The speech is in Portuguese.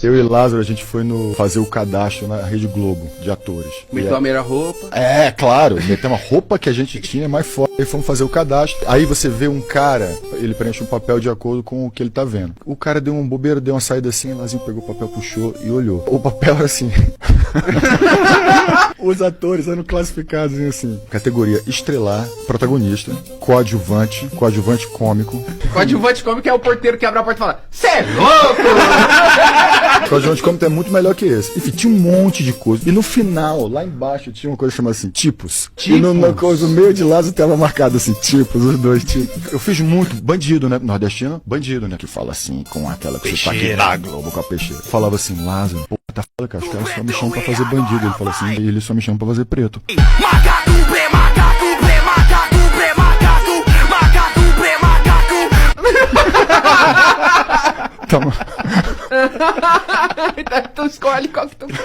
Eu e Lázaro, a gente foi fazer o cadastro na Rede Globo de atores. Meteu a primeira roupa. É, claro. Meteu uma roupa que a gente tinha mais forte. Aí fomos fazer o cadastro. Aí você vê um cara, ele preenche um papel de acordo com o que ele tá vendo. O cara deu uma bobeira, deu uma saída assim, Lazinho pegou o papel, puxou e olhou. O papel era assim. Os atores eram classificados assim. Categoria estrelar, protagonista, coadjuvante cômico. Coadjuvante cômico é o porteiro que abre a porta e fala: "Cê é louco!" Coadjuvante cômico é muito melhor que esse. Enfim, tinha um monte de coisa. E no final, lá embaixo, tinha uma coisa chamada assim, tipos. E no meio de Lázaro tava marcado assim, tipos, os dois tipos. Eu fiz muito bandido, né? Nordestino, bandido, né? Que fala assim, com aquela que você tá aqui da Globo com a peixeira. Falava assim, Lázaro, pô, tá foda, cara, os caras só me chamam pra fazer bandido. Ele fala assim, e ele só me chama pra fazer preto. Macaco, bre, macaco, bre, macaco, bre, macaco, macaco, bre, macaco. Toma. Tu escolhe qual que tu quer.